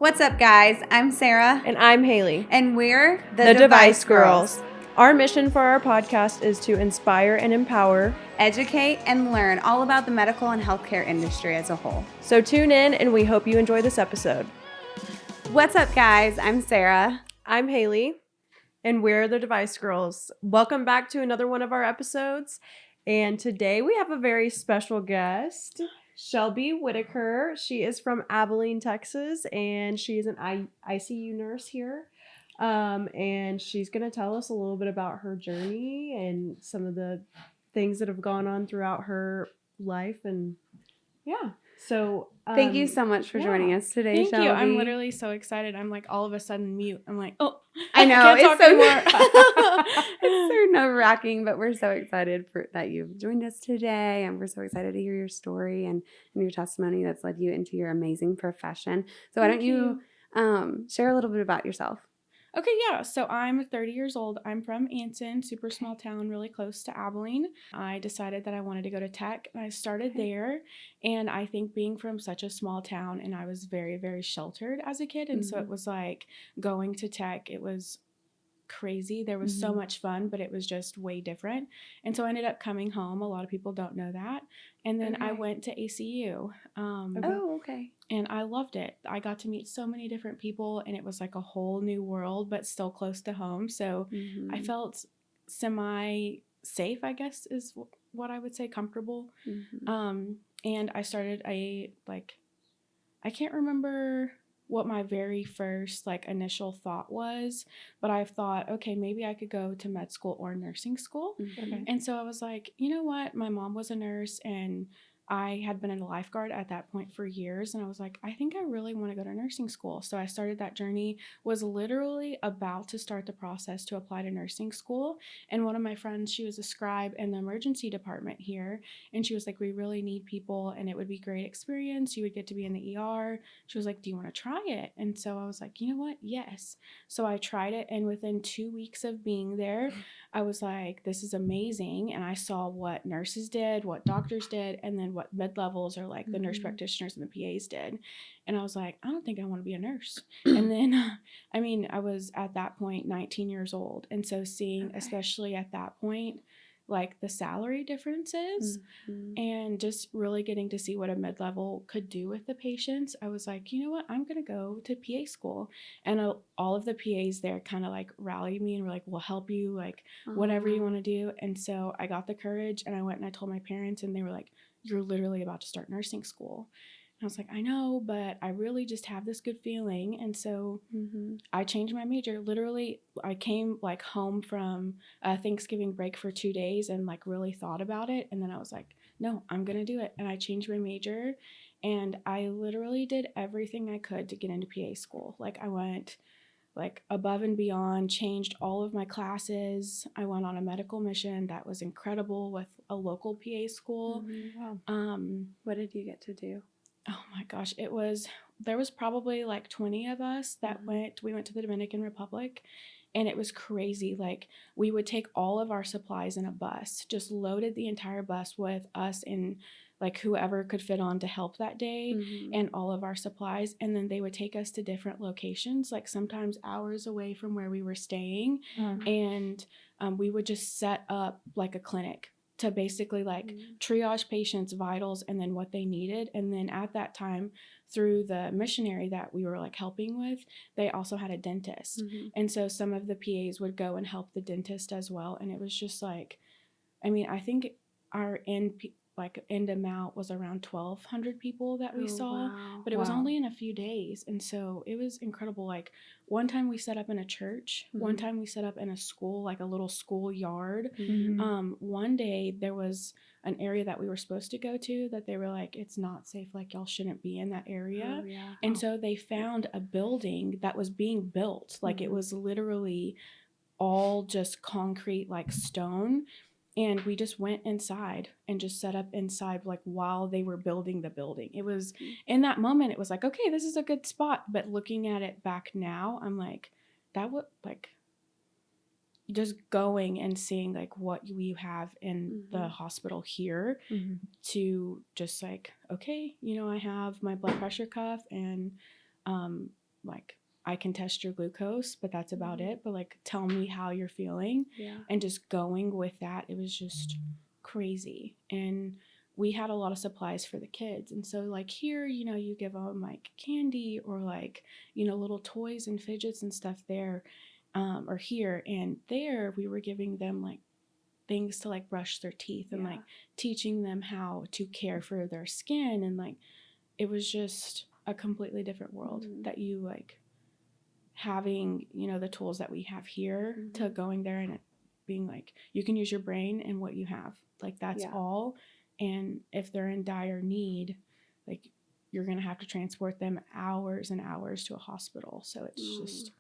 What's up, guys? I'm Sarah. And I'm Haley. And we're the Device Girls. Our mission for our podcast is to inspire and empower, educate, and learn all about the medical and healthcare industry as a whole. So tune in, and we hope you enjoy this episode. What's up, guys? I'm Sarah. I'm Haley. And we're the Device Girls. Welcome back to another one of our episodes. And today we have a very special guest, Shelby Whitaker. She is from Abilene, Texas, and she is an ICU nurse here. And she's going to tell us a little bit about her journey and some of the things that have gone on throughout her life. And yeah, so thank you so much for joining us today, Thank Shelby. you. I'm literally so excited. I'm like all of a sudden mute. I'm like, oh, I know. I can't talk anymore. It's so nerve-wracking, but we're so excited that you've joined us today, and we're so excited to hear your story and your testimony that's led you into your amazing profession. So why don't you share a little bit about yourself? Okay, yeah. So I'm 30 years old. I'm from Anson, super small town, really close to Abilene. I decided that I wanted to go to tech, and I started there. And I think being from such a small town, and I was very, very sheltered as a kid. And so it was like going to tech, it was crazy. There was so much fun, but it was just way different. And so I ended up coming home. A lot of people don't know that. And then I went to ACU. And I loved it. I got to meet so many different people, and it was like a whole new world, but still close to home. So I felt semi-safe, I guess, is what I would say, comfortable. And I started I can't remember what my very first initial thought was, but I thought, okay, maybe I could go to med school or nursing school. And so I was like, you know what? My mom was a nurse, and I had been a lifeguard at that point for years, and I was like, I think I really want to go to nursing school. So I started that journey, was literally about to start the process to apply to nursing school. And one of my friends, she was a scribe in the emergency department here, and she was like, we really need people, and it would be a great experience. You would get to be in the ER. She was like, do you want to try it? And so I was like, you know what? Yes. So I tried it, and within 2 weeks of being there, I was like, this is amazing. And I saw what nurses did, what doctors did, and then what mid-levels or the nurse practitioners and the PAs did. And I was like, I don't think I want to be a nurse. And then, I was at that point 19 years old. And so seeing, especially at that point, the salary differences and just really getting to see what a mid-level could do with the patients, I was like, you know what, I'm going to go to PA school. And all of the PAs there kind of rallied me and were like, we'll help you, whatever you want to do. And so I got the courage, and I went and I told my parents, and they were like, you're literally about to start nursing school. And I was like, I know, but I really just have this good feeling. And so I changed my major. Literally, I came home from Thanksgiving break for 2 days and really thought about it. And then I was like, no, I'm going to do it. And I changed my major, and I literally did everything I could to get into PA school. I went above and beyond, changed all of my classes. I went on a medical mission that was incredible with a local PA school. Wow. What did you get to do? Oh my gosh, there was probably 20 of us that we went to the Dominican Republic, and it was crazy. We would take all of our supplies in a bus, just loaded the entire bus with us and whoever could fit on to help that day, and all of our supplies. And then they would take us to different locations, sometimes hours away from where we were staying. And we would just set up a clinic to basically triage patients' vitals and then what they needed. And then at that time, through the missionary that we were helping with, they also had a dentist. And so some of the PAs would go and help the dentist as well. And it was just I think our end amount was around 1,200 people that we saw, but it was only in a few days. And so it was incredible. One time we set up in a church, one time we set up in a school, a little school yard. One day there was an area that we were supposed to go to that they were like, it's not safe, y'all shouldn't be in that area. And so they found a building that was being built, it was literally all just concrete, stone. And we just went inside and just set up inside while they were building the building. It was, in that moment, it was okay, this is a good spot. But looking at it back now, I'm like, that would just going and seeing what we have in the hospital here to just okay, I have my blood pressure cuff, and like, I can test your glucose, but that's about it. But like, tell me how you're feeling. Yeah. And just going with that, it was just crazy. And we had a lot of supplies for the kids. And so like here, you know, you give them like candy or like, you know, little toys and fidgets and stuff there, or here. And there we were giving them like things to like brush their teeth and like teaching them how to care for their skin. And like, it was just a completely different world that you like having, you know, the tools that we have here to going there and it being like, you can use your brain and what you have. Like, that's all. And if they're in dire need, like, you're going to have to transport them hours and hours to a hospital. So it's just,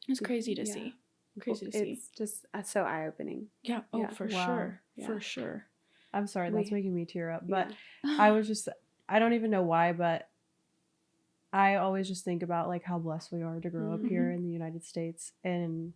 it's crazy to see. Crazy to see. It's just so eye-opening. Yeah. Oh, for sure. Yeah. For sure. I'm sorry, that's making me tear up. But I was just, I don't even know why, but I always just think about like how blessed we are to grow up here in the United States. And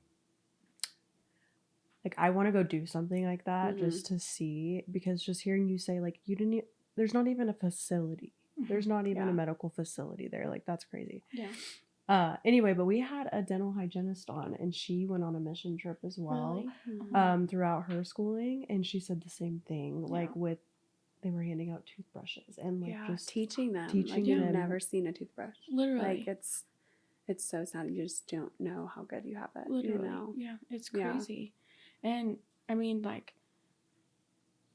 like, I want to go do something like that just to see, because just hearing you say like, you didn't, there's not even a facility. There's not even a medical facility there. Like, that's crazy. Yeah. Anyway, but we had a dental hygienist on, and she went on a mission trip as well, throughout her schooling. And she said the same thing, like they were handing out toothbrushes and like just teaching them. Teaching you've them. never seen a toothbrush. Literally. Like, it's so sad. You just don't know how good you have it. Literally. You know? Yeah. It's crazy. And I mean, like,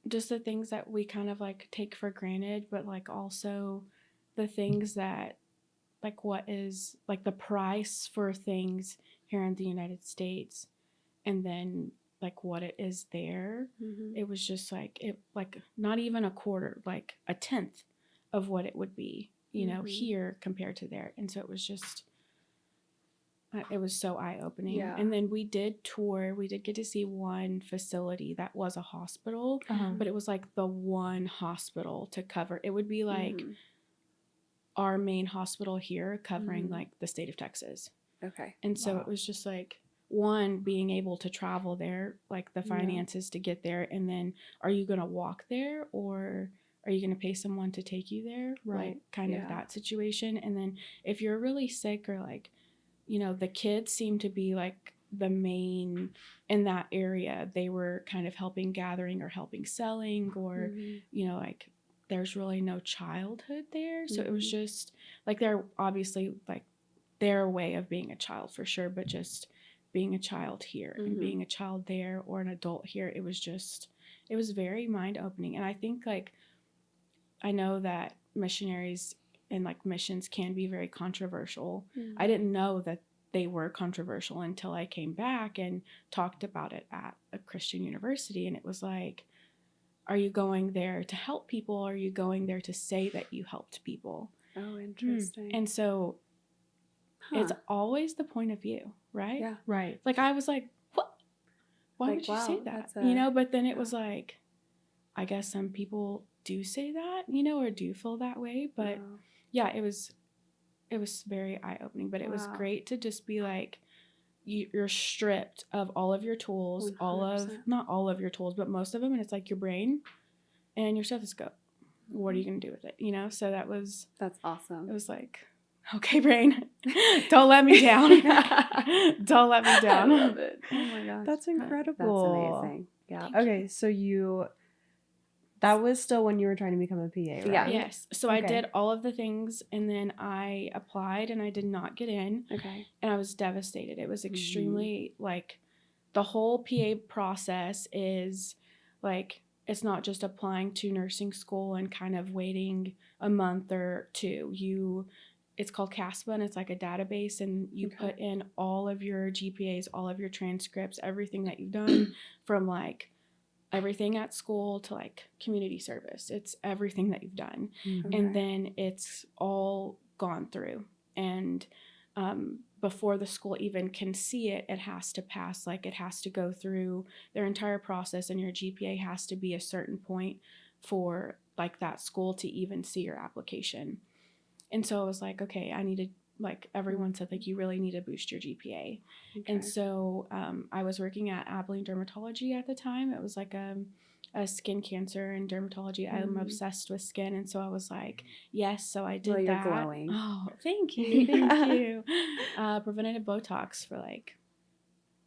just the things that we kind of like take for granted, but like also the things that, like, what is like the price for things here in the United States, and then like what it is there. It was just like, it like not even a quarter, like a tenth of what it would be, you know, here compared to there. And so it was just, it was so eye-opening. Yeah. And then we did tour, we did get to see one facility that was a hospital, but it was like the one hospital to cover. It would be like our main hospital here covering like the state of Texas. Okay. And so it was just like, one, being able to travel there, like the finances to get there, and then are you going to walk there or are you going to pay someone to take you there? Right. Like, kind of that situation. And then if you're really sick, or like, you know, the kids seem to be like the main in that area. They were kind of helping gathering or helping selling, or, you know, like, there's really no childhood there. So it was just like, they're obviously like their way of being a child for sure, but just being a child here and being a child there, or an adult here, it was just, it was very mind-opening. And I think like, I know that missionaries and like missions can be very controversial. I didn't know that they were controversial until I came back and talked about it at a Christian university. And it was like, are you going there to help people? Or are you going there to say that you helped people? Oh, interesting. And so it's always the point of view, right? Yeah. Right. Like, I was like, what? Why Like, would you wow, say that? that's You know, but then it was like, I guess some people do say that, you know, or do feel that way. But yeah, it was very eye-opening. But it was great to just be like, you're stripped of all of your tools, 100%. not all of your tools, but most of them. And it's like your brain and your stethoscope. What are you going to do with it? You know? So that's awesome. it was like, okay, brain, don't let me down. Don't let me down. I love it. Oh my gosh. That's incredible. That's amazing. Yeah. Okay, so that was still when you were trying to become a PA, right? Yeah. Yes. So I did all of the things, and then I applied and I did not get in. Okay. And I was devastated. It was extremely like, the whole PA process is like, it's not just applying to nursing school and kind of waiting a month or two. It's called CASPA, and it's like a database, and you put in all of your GPAs, all of your transcripts, everything that you've done from like everything at school to like community service. It's everything that you've done. And then it's all gone through. And before the school even can see it, it has to pass, like, it has to go through their entire process, and your GPA has to be a certain point for like that school to even see your application. And so I was like, okay, I needed, like, everyone said, like, you really need to boost your GPA. Okay. And so I was working at Abilene Dermatology at the time. It was like a skin cancer and dermatology. I'm obsessed with skin, and so I was like, yes. So I did Well, you're that. glowing. Oh, thank you, thank you. Preventative Botox for like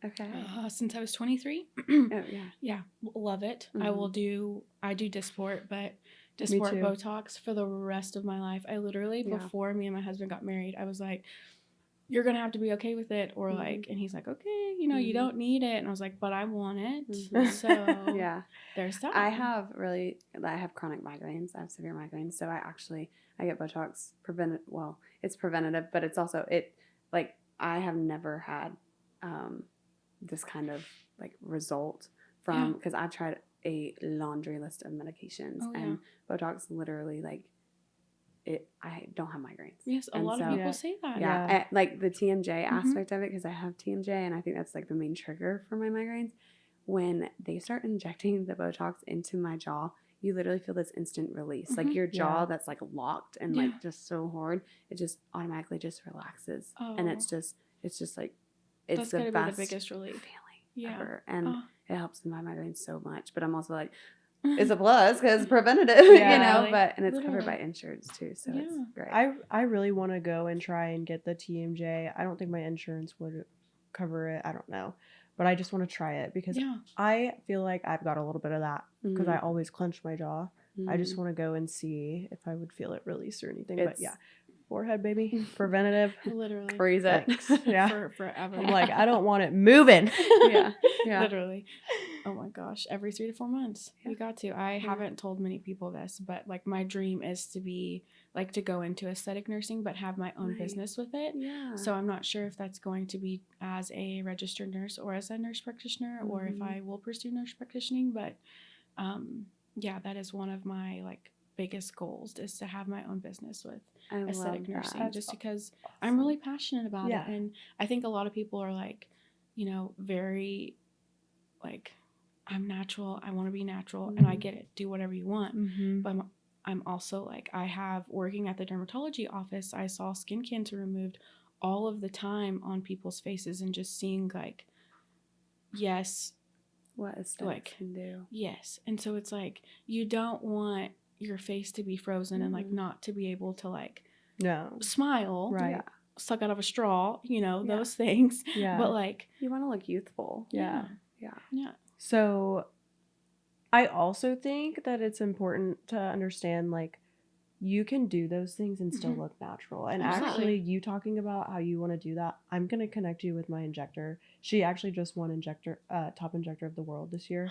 Okay. since I was 23. Oh yeah. Yeah, love it. I do Dysport, but Me Dysport too. Botox for the rest of my life. I literally, Yeah. before me and my husband got married, I was like, you're gonna have to be okay with it, or like, and he's like, okay, you know, you don't need it, and I was like, but I want it. So Yeah. there's that. I have chronic migraines. I have severe migraines, so I get Botox it's preventative, but it's also I have never had this kind of like result from, because I've tried a laundry list of medications, and Botox literally I don't have migraines. Yes, a lot of people say that. Yeah. Like the TMJ aspect of it, because I have TMJ, and I think that's like the main trigger for my migraines. When they start injecting the Botox into my jaw, you literally feel this instant release. Like your jaw that's like locked and like just so hard, it just automatically just relaxes. And it's just like, it's that's the best be the biggest relief feeling ever. And it helps my migraines so much. But I'm also like, it's a plus because preventative, you know, and it's covered by insurance too. So it's great. I really want to go and try and get the TMJ. I don't think my insurance would cover it. I don't know. But I just want to try it because I feel like I've got a little bit of that because I always clench my jaw. I just want to go and see if I would feel it release or anything. But yeah, forehead, baby, preventative. Literally. Freeze it. Yeah. For forever. I'm like, I don't want it moving. Yeah. Literally. Oh my gosh. Every 3 to 4 months. You got to. I haven't told many people this, but like my dream is to be like to go into aesthetic nursing, but have my own business with it. Yeah. So I'm not sure if that's going to be as a registered nurse or as a nurse practitioner, or if I will pursue nurse practitioning. But yeah, that is one of my like biggest goals, is to have my own business with aesthetic nursing, just because I'm really passionate about it. And I think a lot of people are like, you know, very like, I'm natural, I want to be natural, and I get it, do whatever you want. But I'm also like, I have, working at the dermatology office, I saw skin cancer removed all of the time on people's faces, and just seeing like, what aesthetics can do. Yes. And so it's like, you don't want your face to be frozen and like not to be able to like smile, suck out of a straw, you know, those things. But like, you want to look youthful. Yeah. Yeah. So I also think that it's important to understand, like, you can do those things and still look natural. And actually, you talking about how you want to do that, I'm going to connect you with my injector. She actually just won top injector of the world this year.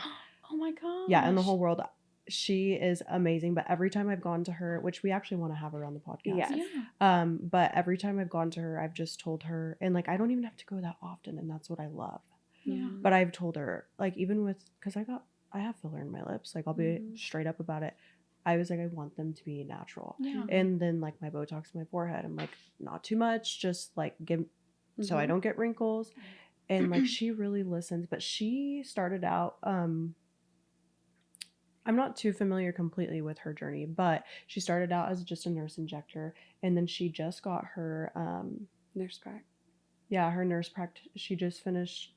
Oh my gosh. Yeah, in the whole world. She is amazing. But every time I've gone to her, which we actually want to have her on the podcast. Yeah. But every time I've gone to her, I've just told her, and like, I don't even have to go that often. And that's what I love. Yeah. But I've told her, like, even with, because I have filler in my lips. Like, I'll be straight up about it. I was like, I want them to be natural. Yeah. And then like my Botox in my forehead, I'm like, not too much, just like so I don't get wrinkles. And like, she really listens. But she started out, I'm not too familiar completely with her journey, but she started out as just a nurse injector, and then she just got her nurse prac. Yeah, her nurse she just finished,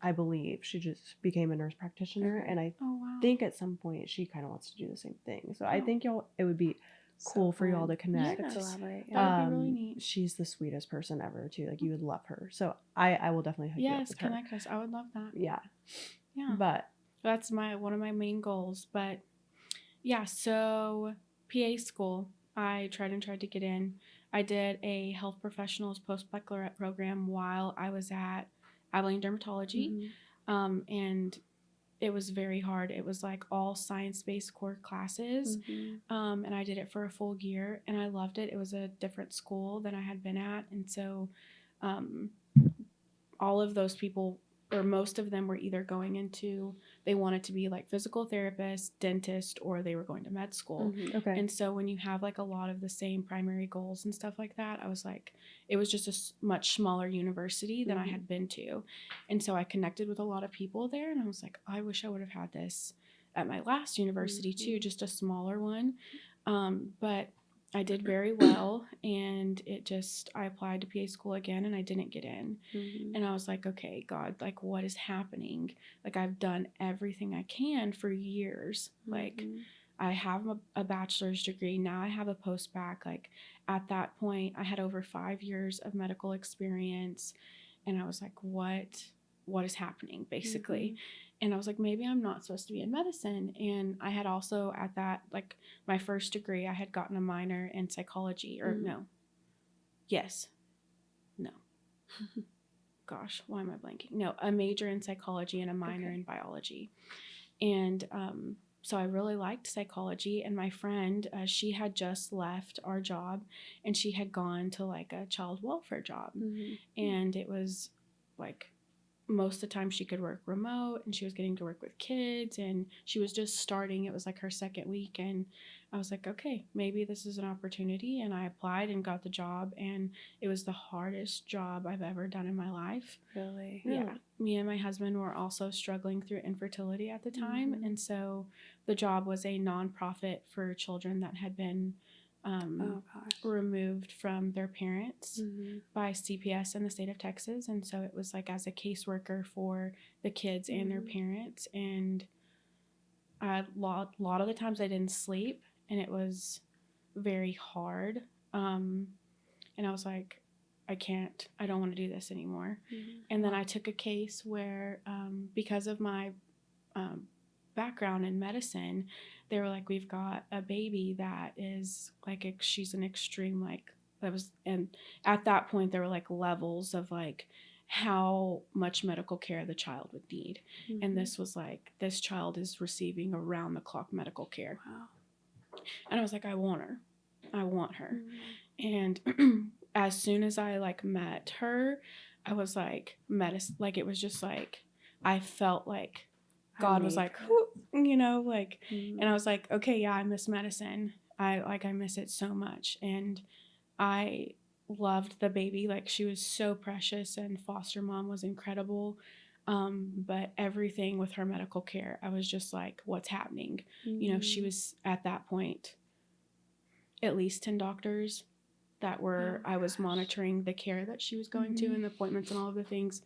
I believe. She just became a nurse practitioner, and I think at some point she kind of wants to do the same thing. So I think it would be cool for y'all to connect. Yes. Collaborate. That would be really neat. She's the sweetest person ever too. Like, you would love her. So I will definitely hook you up with her. Connect us. I would love that. Yeah. Yeah. But that's one of my main goals. But yeah, so PA school, I tried to get in. I did a health professionals post-baccalaureate program while I was at Abilene Dermatology. And it was very hard. It was like all science-based core classes. And I did it for a full year, and I loved it. It was a different school than I had been at. And so all of those people, or most of them, were either going into, they wanted to be like physical therapist, dentist, or they were going to med school. Okay. And so when you have like a lot of the same primary goals and stuff like that, I was like, it was just a much smaller university than I had been to. And so I connected with a lot of people there, and I was like, I wish I would have had this at my last university too, just a smaller one. But I did very well, and I applied to PA school again, and I didn't get in. Mhm. And I was like, okay, God, like, what is happening? Like, I've done everything I can for years. Like, Mhm. I have a bachelor's degree. Now I have a post-bac. Like, at that point, I had over 5 years of medical experience. And I was like, what is happening, basically? And I was like, maybe I'm not supposed to be in medicine. And I had also, at that, like, my first degree, I had gotten a minor in psychology, or no. Yes. No. Gosh, why am I blanking? No, a major in psychology and a minor in biology. And so I really liked psychology. And my friend, she had just left our job, and she had gone to like a child welfare job. And it was like, most of the time she could work remote, and she was getting to work with kids, and she was just starting. It was like her second week, and I was like, okay, maybe this is an opportunity. And I applied and got the job, and it was the hardest job I've ever done in my life. Really? Yeah. Me and my husband were also struggling through infertility at the time, and so the job was a nonprofit for children that had been removed from their parents by CPS in the state of Texas. And so it was like as a caseworker for the kids and their parents. And a lot of the times I didn't sleep, and it was very hard. And I was like, I don't want to do this anymore. And then I took a case where, because of my background in medicine, they were like, we've got a baby that is like, she's an extreme, like, that was, and at that point there were like levels of like how much medical care the child would need. And this was like, this child is receiving around the clock medical care. Wow. And I was like, I want her. And as soon as I like met her, I was like, medicine, like, it was just like, I felt like God was like, you know, like, and I was like, okay, yeah, I miss medicine. I miss it so much. And I loved the baby. Like, she was so precious, and foster mom was incredible. But everything with her medical care, I was just like, what's happening? You know, she was at that point, at least 10 doctors that were, I was monitoring the care that she was going to, and the appointments and all of the things.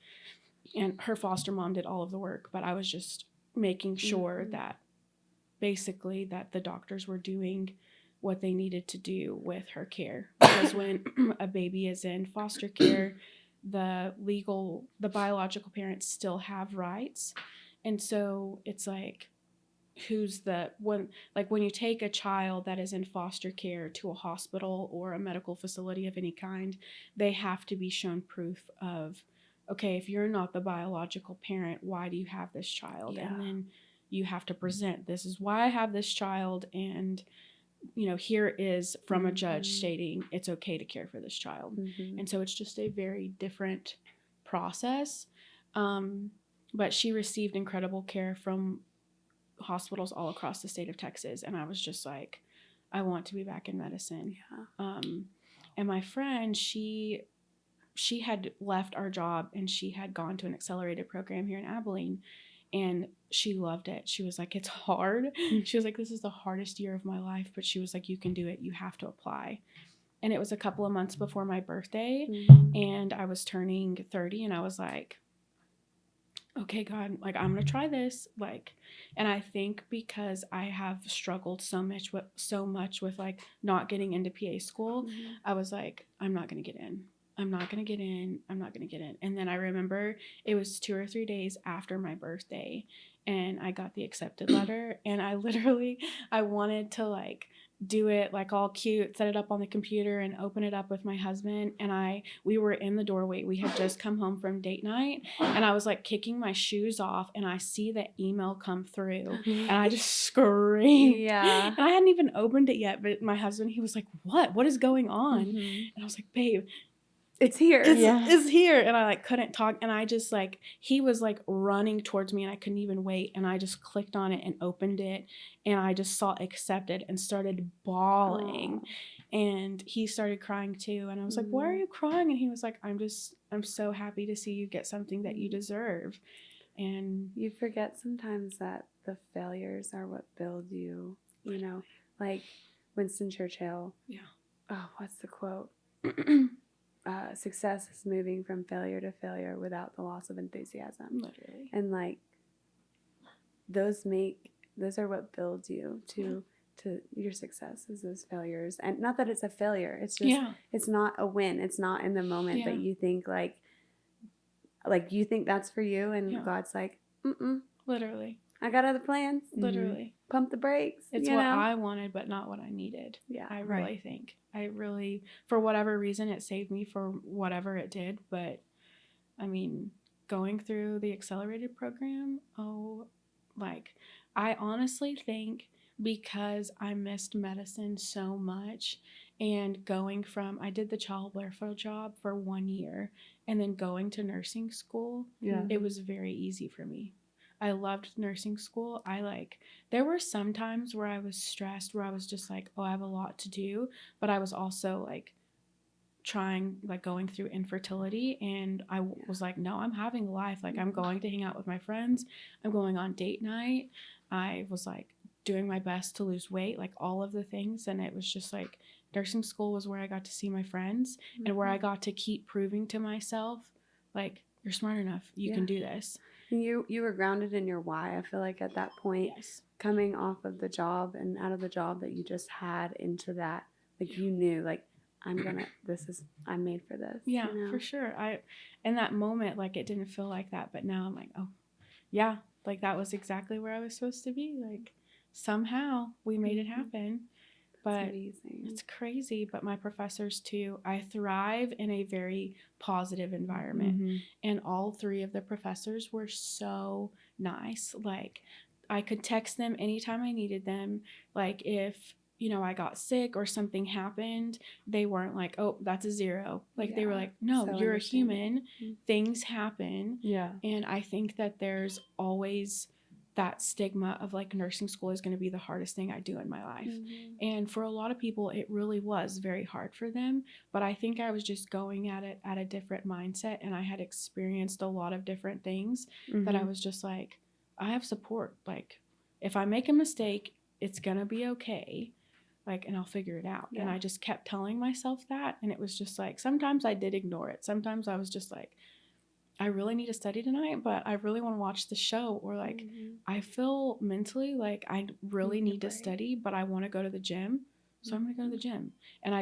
And her foster mom did all of the work, but I was just making sure that basically that the doctors were doing what they needed to do with her care. Because when a baby is in foster care, the biological parents still have rights. And so it's like, when you take a child that is in foster care to a hospital or a medical facility of any kind, they have to be shown proof of, okay, if you're not the biological parent, why do you have this child? And then you have to present, this is why I have this child, and you know, here is from a judge stating it's okay to care for this child. And so it's just a very different process. But she received incredible care from hospitals all across the state of Texas, and I was just like, I want to be back in medicine. And my friend, she had left our job, and she had gone to an accelerated program here in Abilene, and she loved it. She was like, it's hard. She was like, this is the hardest year of my life, but she was like, you can do it. You have to apply. And it was a couple of months before my birthday, and I was turning 30, and I was like, okay, God, like, I'm gonna try this, like. And I think because I have struggled so much with like not getting into PA school, I was like, I'm not gonna get in. I'm not gonna get in. And then I remember it was 2 or 3 days after my birthday, and I got the accepted letter, and I wanted to like do it like all cute, set it up on the computer and open it up with my husband. And we were in the doorway. We had just come home from date night, and I was like kicking my shoes off, and I see the email come through, and I just screamed. And I hadn't even opened it yet, but my husband, he was like, what is going on? And I was like, babe, it's here. It's here. And I like couldn't talk, and I just like, he was like running towards me, and I couldn't even wait, and I just clicked on it and opened it, and I just saw accepted and started bawling. And he started crying too, and I was like, why are you crying? And he was like, I'm so happy to see you get something that you deserve. And you forget sometimes that the failures are what build you, you know, like Winston Churchill. Yeah. Oh, what's the quote? Success is moving from failure to failure without the loss of enthusiasm. Literally. And like those are what builds you to your success, is those failures. And not that it's a failure, it's just it's not a win. It's not in the moment that you think like you think that's for you, and God's like, literally, I got other plans. Literally. Pump the brakes. It's what I wanted, but not what I needed. Yeah. I really think. I really, for whatever reason, it saved me for whatever it did. But, I mean, going through the accelerated program, I honestly think because I missed medicine so much, and going from, I did the child welfare job for 1 year, and then going to nursing school, it was very easy for me. I loved nursing school. There were some times where I was stressed, where I was just like, oh, I have a lot to do. But I was also like going through infertility. And I was like, no, I'm having a life. Like, I'm going to hang out with my friends. I'm going on date night. I was like doing my best to lose weight, like all of the things. And it was just like nursing school was where I got to see my friends and where I got to keep proving to myself, like, you're smart enough. You can do this. You were grounded in your why. I feel like at that point, coming off of the job and out of the job that you just had into that, like you knew, like, I'm made for this. Yeah, for sure. In that moment, like, it didn't feel like that, but now I'm like, oh, yeah, like that was exactly where I was supposed to be. Like, somehow we made it happen. But it's crazy. But my professors too, I thrive in a very positive environment. And all 3 of the professors were so nice. Like, I could text them anytime I needed them. Like, if, I got sick or something happened, they weren't like, oh, that's a 0. Like, they were like, no, you're a human. Things happen. Yeah. And I think that there's always that stigma of like nursing school is going to be the hardest thing I do in my life. And for a lot of people, it really was very hard for them. But I think I was just going at it at a different mindset. And I had experienced a lot of different things that I was just like, I have support. Like, if I make a mistake, it's going to be okay. Like, and I'll figure it out. And I just kept telling myself that. And it was just like, sometimes I did ignore it. Sometimes I was just like, I really need to study tonight, but I really want to watch the show. Or like, I feel mentally like I really need to study, but I want to go to the gym. So I'm going to go to the gym. And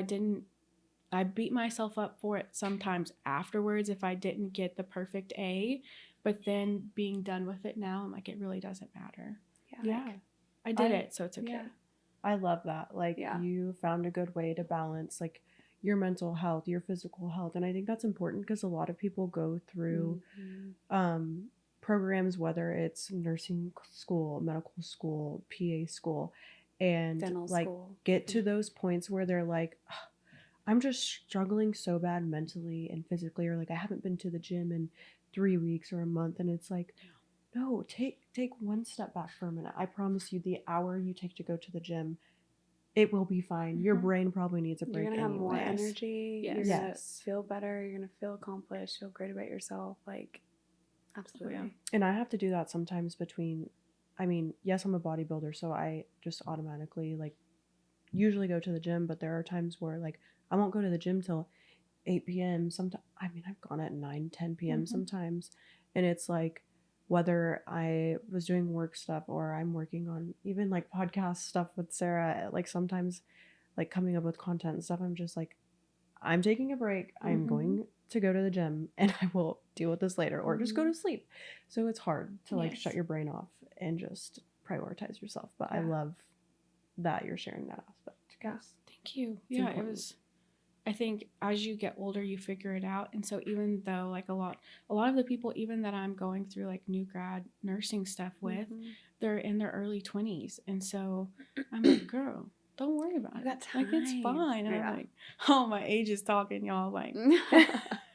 I beat myself up for it sometimes afterwards if I didn't get the perfect A. But then being done with it now, I'm like, it really doesn't matter. Yeah. Like, I did it, so it's okay. Yeah. I love that. Like, you found a good way to balance, like, your mental health, your physical health. And I think that's important because a lot of people go through programs, whether it's nursing school, medical school, PA school, and dental school, get to those points where they're like, oh, I'm just struggling so bad mentally and physically, or like I haven't been to the gym in 3 weeks or a month. And it's like, no, take one step back for a minute. I promise you, the hour you take to go to the gym, it will be fine. Your brain probably needs a break. You're going to have more energy. Yes. You're going to feel better. You're going to feel accomplished, feel great about yourself. Like, absolutely. Yeah. And I have to do that sometimes yes, I'm a bodybuilder, so I just automatically, like, usually go to the gym, but there are times where, like, I won't go to the gym till 8 p.m. Sometimes, I've gone at 9, 10 p.m. sometimes. And it's like, whether I was doing work stuff or I'm working on even like podcast stuff with Sarah, like sometimes like coming up with content and stuff, I'm just like, I'm taking a break. I'm going to go to the gym and I will deal with this later or just go to sleep. So it's hard to like shut your brain off and just prioritize yourself. But I love that you're sharing that aspect. Yes. Thank you. It was, I think as you get older, you figure it out. And so even though like a lot of the people, even that I'm going through like new grad nursing stuff with, they're in their early 20s. And so I'm like, girl, don't worry about it. Got time. Like, it's fine. And I'm like, oh, my age is talking, y'all. Like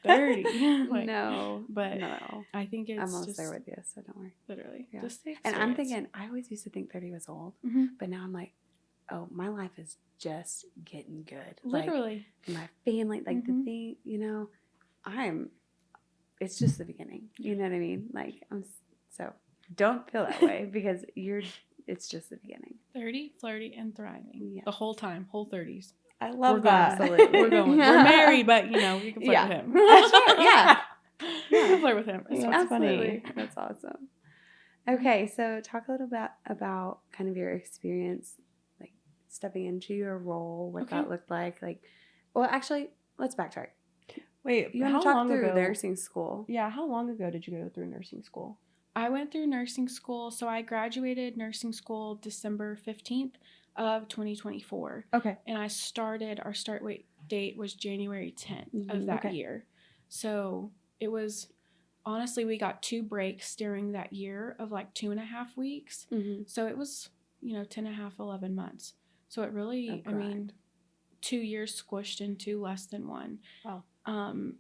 30. Like, no, but no. I think it's I'm almost just there with you, so don't worry. Literally. Yeah. Just and I'm thinking, I always used to think 30 was old, but now I'm like, oh, my life is just getting good. Literally. Like, my family, like the thing, it's just the beginning. You know what I mean? Like, so don't feel that way because you're it's just the beginning. 30, flirty, and thriving. Yeah. The whole time, whole 30s. I love We're that. going. Absolutely. We're going. We're married, but you know, we can flirt Yeah. with him. Sure, yeah. You can flirt with him. It's Yeah. fine. Absolutely. That's awesome. Okay, so talk a little bit about kind of your experience, like stepping into your role, what that looked like. Like, well, actually, let's backtrack. Wait, You how want to talk long through ago? nursing school? Yeah, how long ago did you go through nursing school? I went through nursing school. So I graduated nursing school December 15th of 2024. Okay. And our start date was January 10th of that Okay. year. So it was, honestly, we got 2 breaks during that year of like 2.5 weeks. Mm-hmm. So it was, 10.5, 11 months. So it really, A grind. 2 years squished into less than 1. Wow.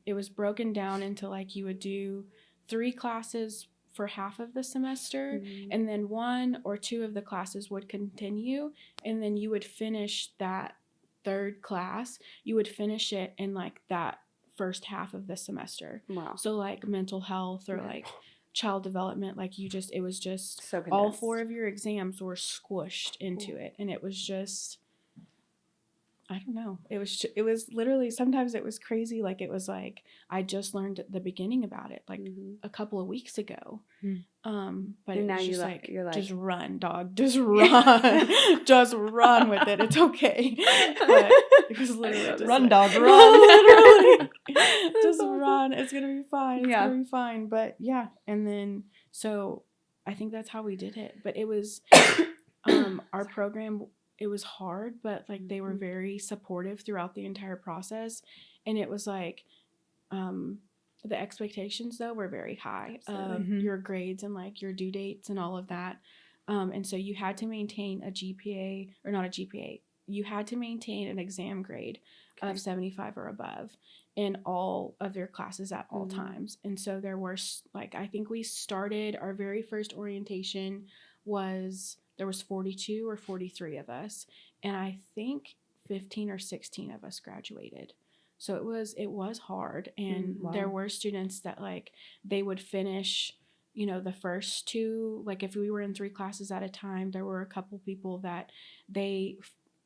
It was broken down into like you would do 3 classes for half of the semester, Mm-hmm. and then 1 or 2 of the classes would continue, and then you would finish that 3rd class. You would finish it in like that first half of the semester. Wow. So like mental health or Right. like child development, like it was just So all condensed. 4 of your exams were squished into it, and it was just, I don't know. It was literally, sometimes it was crazy. Like it was like I just learned at the beginning about it, like Mm-hmm. a couple of weeks ago. But And it now was just you're like, just run, dog, just run, just run with it. It's okay. But it was literally just Run, like, dog, run. literally, That's just awesome. run. It's gonna be fine. It's Yeah. gonna be fine. But yeah, and then so I think that's how we did it. But it was our program. It was hard, but like they were very supportive throughout the entire process, and it was like the expectations though were very high of Absolutely. your grades and like your due dates and all of that, and so you had to maintain a GPA, or not a GPA, you had to maintain an exam grade of 75 or above in all of your classes at all times. And so there were like, I think we started our very first orientation there was 42 or 43 of us, and I think 15 or 16 of us graduated. So it was hard, and Wow. there were students that like they would finish, the first 2, like if we were in 3 classes at a time, there were a couple people that they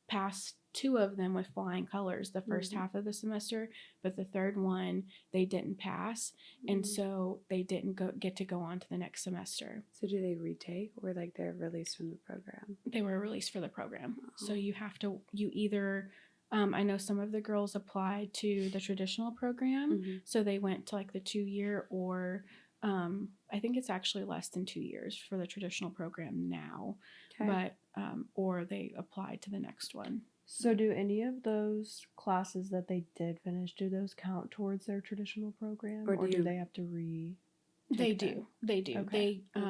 passed 2 of them with flying colors the first half of the semester, but the 3rd one they didn't pass, and so they didn't get to go on to the next semester. So do they retake, or like they're released from the program? They were released for the program. So you either I know some of the girls applied to the traditional program, so they went to like the 2-year, or I think it's actually less than 2 years for the traditional program now. Okay. But or they applied to the next one. So do any of those classes that they did finish, do those count towards their traditional program, Or or do do you- they have to re? They them? do. Okay. They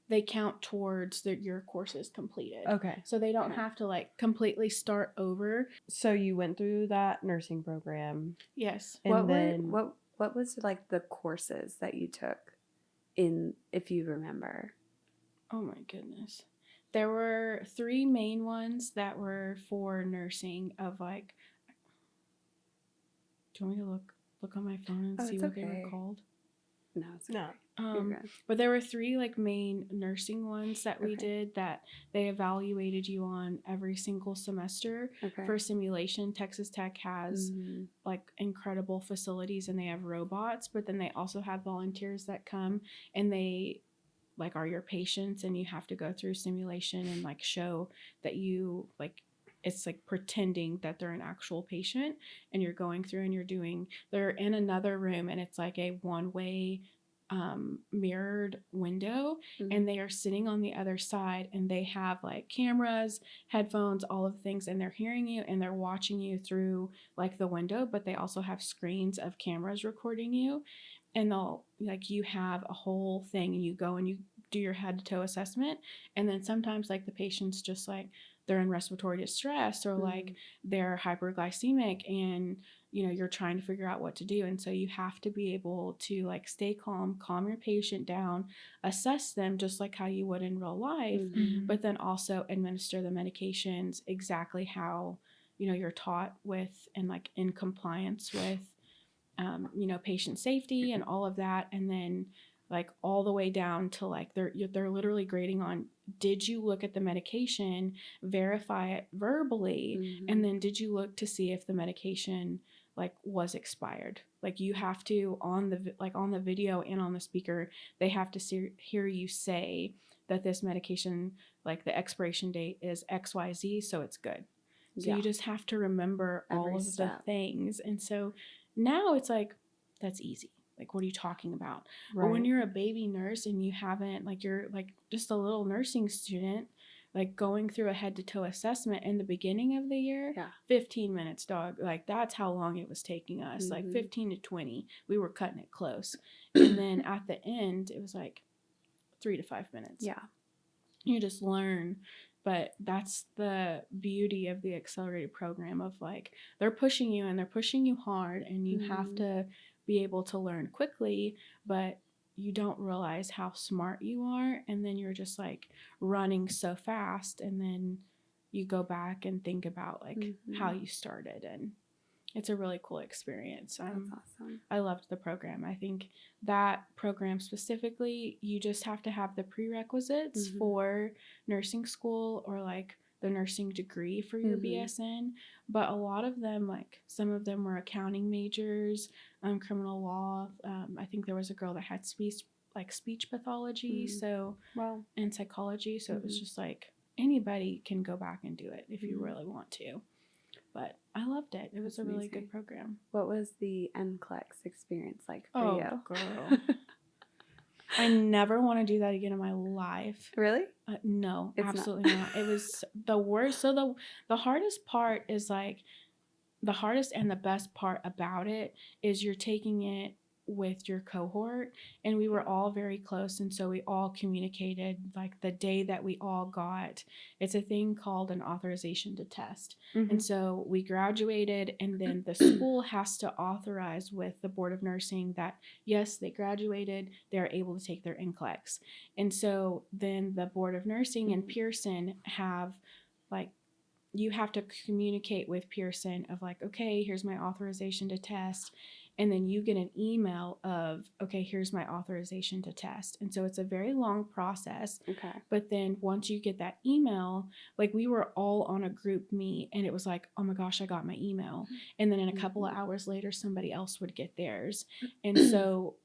they count towards your courses completed. Okay. So they don't have to like completely start over. So you went through that nursing program, Yes. and What was like the courses that you took in, if you remember? Oh my goodness. There were 3 main ones that were for nursing of like, do you want me to look on my phone and see it's what they okay. were called? No, it's No. okay. You're good. But there were 3 like main nursing ones that we Okay. did that they evaluated you on every single semester. Okay. For simulation, Texas Tech has like incredible facilities, and they have robots, but then they also have volunteers that come, and they like are your patients, and you have to go through simulation and like show that you like, it's like pretending that they're an actual patient, and you're going through and they're in another room, and it's like a one-way mirrored window, and they are sitting on the other side, and they have like cameras, headphones, all of the things, and they're hearing you and they're watching you through like the window, but they also have screens of cameras recording you, and they'll like, you have a whole thing, and you go and you do your head to toe assessment, and then sometimes like the patient's just like they're in respiratory distress, or like they're hyperglycemic, and you're trying to figure out what to do, and so you have to be able to like stay calm your patient down, assess them just like how you would in real life, but then also administer the medications exactly how you're taught with, and like in compliance with patient safety and all of that. And then like all the way down to like they're literally grading on, did you look at the medication, verify it verbally, and then did you look to see if the medication like was expired. Like you have to on the video and on the speaker, they have to hear you say that this medication, like the expiration date is XYZ, so it's good. So you just have to remember all of the things. And so now it's like, that's easy. Like, what are you talking about? Right. But when you're a baby nurse and you haven't, like, you're like just a little nursing student, like going through a head to toe assessment in the beginning of the year, 15 minutes, dog. Like, that's how long it was taking us, like 15 to 20. We were cutting it close. And then at the end, it was like 3 to 5 minutes. Yeah. You just learn. But that's the beauty of the accelerated program of like, they're pushing you and they're pushing you hard, and you have to be able to learn quickly, but you don't realize how smart you are. And then you're just like running so fast. And then you go back and think about like how you started, and it's a really cool experience. That's awesome. I loved the program. I think that program specifically, you just have to have the prerequisites for nursing school or like the nursing degree for your BSN. But a lot of them, like some of them were accounting majors, criminal law. I think there was a girl that had speech pathology, and psychology. So it was just like anybody can go back and do it if you really want to. But I loved it. It was a really good program. What was the NCLEX experience like for you? Girl. I never want to do that again in my life. Really? No, absolutely not. It was the worst. So the hardest part is like, the hardest and the best part about it is you're taking it with your cohort, and we were all very close, and so we all communicated like the day that we all got, it's a thing called an authorization to test. And so we graduated, and then the school has to authorize with the Board of Nursing that yes, they graduated, they're able to take their NCLEX. And so then the Board of Nursing and Pearson have like, you have to communicate with Pearson of like, okay, here's my authorization to test. And then you get an email of, okay, here's my authorization to test. And so it's a very long process. Okay. But then once you get that email, like we were all on a group meet, and it was like, oh my gosh, I got my email. And then in a couple of hours later, somebody else would get theirs. And so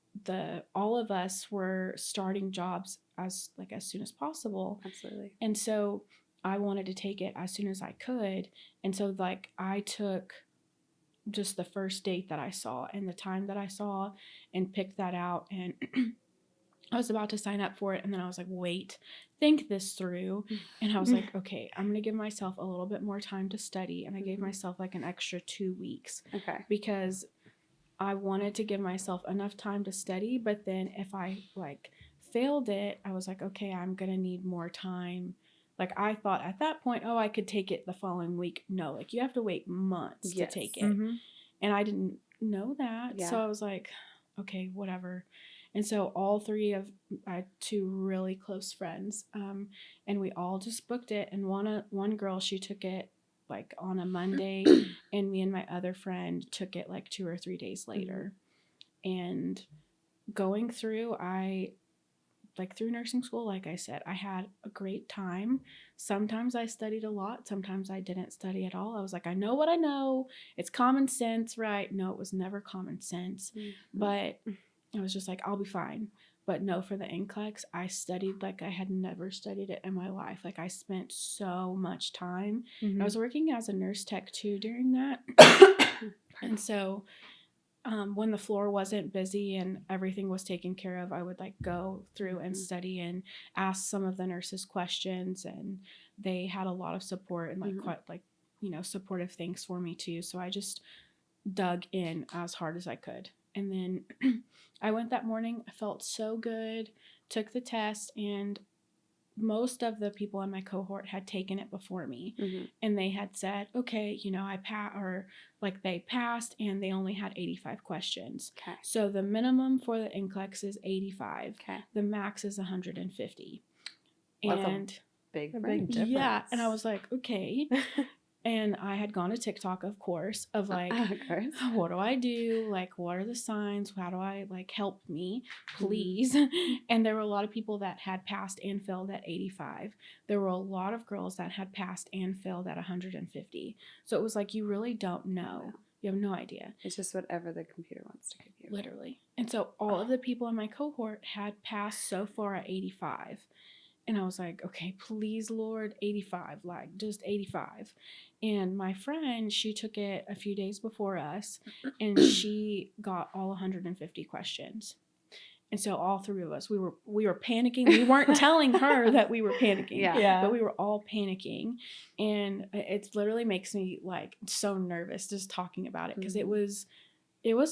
all of us were starting jobs as soon as possible. Absolutely. And so I wanted to take it as soon as I could. And so like I took just the first date that I saw and the time that I saw and picked that out, and I was about to sign up for it, and then I was like, wait, think this through. And I was like, okay, I'm going to give myself a little bit more time to study, and I gave myself like an extra 2 weeks. Okay. Because I wanted to give myself enough time to study, but then if I like failed it, I was like, okay, I'm going to need more time. Like, I thought at that point, oh, I could take it the following week. No, like, you have to wait months to take it. And I didn't know that. Yeah. So I was like, okay, whatever. And so all three of I had 2 really close friends, and we all just booked it. And one girl, she took it, like, on a Monday, and me and my other friend took it, like, 2 or 3 days later. And going through, through nursing school, like I said, I had a great time. Sometimes I studied a lot. Sometimes I didn't study at all. I was like, I know what I know. It's common sense, right? No, it was never common sense. But I was just like, I'll be fine. But no, for the NCLEX, I studied like I had never studied it in my life. Like, I spent so much time. I was working as a nurse tech too during that. And so when the floor wasn't busy and everything was taken care of, I would like go through and study and ask some of the nurses questions, and they had a lot of support and like quite like, supportive things for me too. So I just dug in as hard as I could. And then I went that morning. I felt so good, took the test, and most of the people in my cohort had taken it before me, and they had said, okay, they passed, and they only had 85 questions. Okay. So the minimum for the NCLEX is 85. Okay. The max is 150. Well, and big difference. Yeah. And I was like, okay. And I had gone to TikTok, of course, of like, Of course. what do I do? Like, what are the signs? How do I like help me, please? And there were a lot of people that had passed and failed at 85. There were a lot of girls that had passed and failed at 150. So it was like, you really don't know. Wow. You have no idea. It's just whatever the computer wants to give you. Literally. And so all of the people in my cohort had passed so far at 85. And I was like, okay, please, Lord, 85, like just 85. And my friend, she took it a few days before us, and she got all 150 questions. And so all three of us, we were panicking. We weren't telling her that we were panicking, but we were all panicking. And it literally makes me like so nervous just talking about it, because it was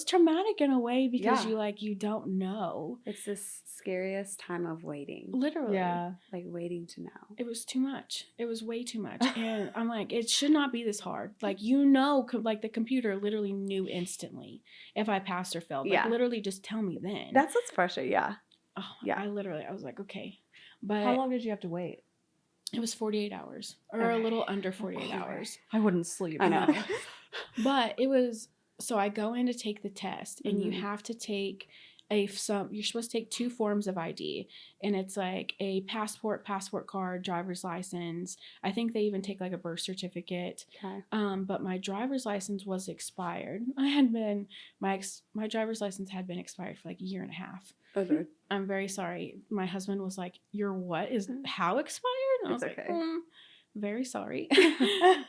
traumatic in a way, because you don't know. It's the scariest time of waiting. Literally. Yeah. Like waiting to know. It was too much. It was way too much. And I'm like, it should not be this hard. Like, like the computer literally knew instantly if I passed or failed. Like, literally just tell me then. That's what's frustrating. Yeah. Oh, yeah. I was like, okay. But how long did you have to wait? It was 48 hours or a little under 48 hours. I wouldn't sleep. I know. But it was, so I go in to take the test, and you have to take you're supposed to take 2 forms of ID, and it's like a passport card, driver's license. I think they even take like a birth certificate. Okay. But my driver's license was expired. My driver's license had been expired for like a year and a half. Okay. I'm very sorry. My husband was like, "Your what is how expired?" And I was like, very sorry.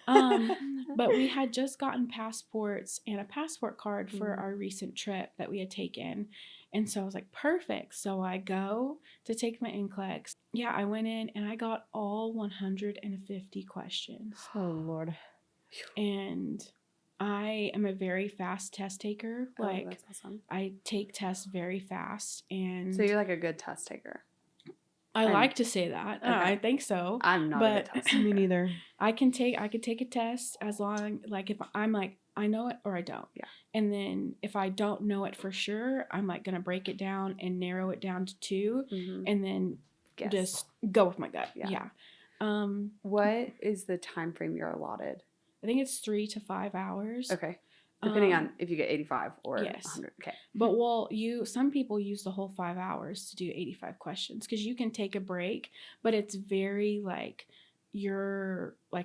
But we had just gotten passports and a passport card for our recent trip that we had taken. And so I was like, perfect. So I go to take my NCLEX. Yeah, I went in and I got all 150 questions. Oh, Lord. And I am a very fast test taker. Like, that's awesome. I take tests very fast. And so you're like a good test taker. I like to say that. Okay. I think so. I'm not a good test taker. Me neither. I could take a test as long, like, if I'm like, I know it or I don't. Yeah. And then if I don't know it for sure, I'm like going to break it down and narrow it down to 2 and then just go with my gut. Yeah. What is the time frame you're allotted? I think it's 3 to 5 hours. Okay. Depending on if you get 85 or 100. Okay. But some people use the whole 5 hours to do 85 questions, because you can take a break, but it's very like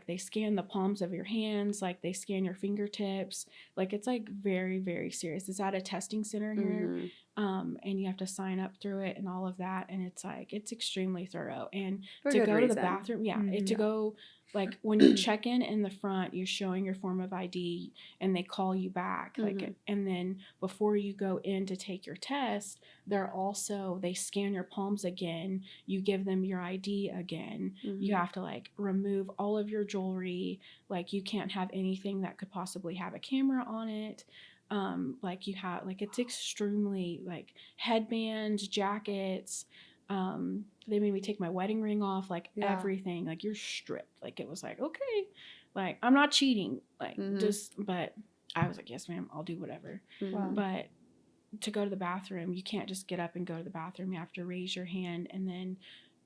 they scan the palms of your hands, like they scan your fingertips, like it's like very, very serious. It's at a testing center here, and you have to sign up through it and all of that, and it's like it's extremely thorough. And to go to the bathroom, to go. Like when you check in the front, you're showing your form of ID and they call you back. Like, and then before you go in to take your test, they scan your palms again. You give them your ID again. You have to like remove all of your jewelry. Like you can't have anything that could possibly have a camera on it. It's extremely like headbands, jackets. They made me take my wedding ring off, like everything, like you're stripped. Like it was like, okay, like I'm not cheating, like but I was like, yes, ma'am, I'll do whatever. But to go to the bathroom, you can't just get up and go to the bathroom. You have to raise your hand, and then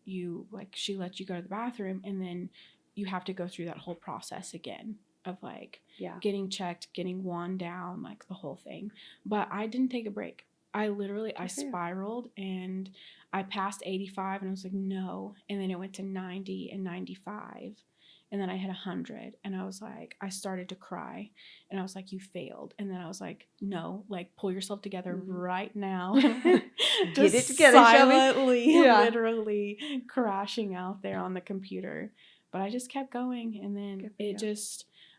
she lets you go to the bathroom, and then you have to go through that whole process again of like getting checked, getting wand down, like the whole thing. But I didn't take a break. I spiraled, and I passed 85 and I was like, no. And then it went to 90 and 95. And then I hit 100 and I was like, I started to cry and I was like, you failed. And then I was like, no, like pull yourself together right now. Get it together, silently, literally crashing out there on the computer. But I just kept going, and then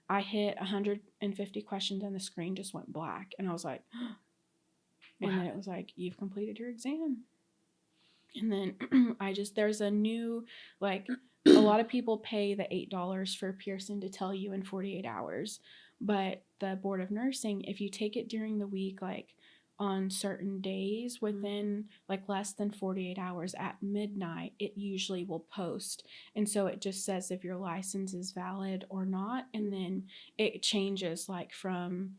I hit 150 questions and the screen just went black. And I was like, and then it was like, you've completed your exam. And then there's a new, like, a lot of people pay the $8 for Pearson to tell you in 48 hours. But the Board of Nursing, if you take it during the week, like on certain days within like less than 48 hours at midnight, it usually will post. And so it just says if your license is valid or not. And then it changes like from,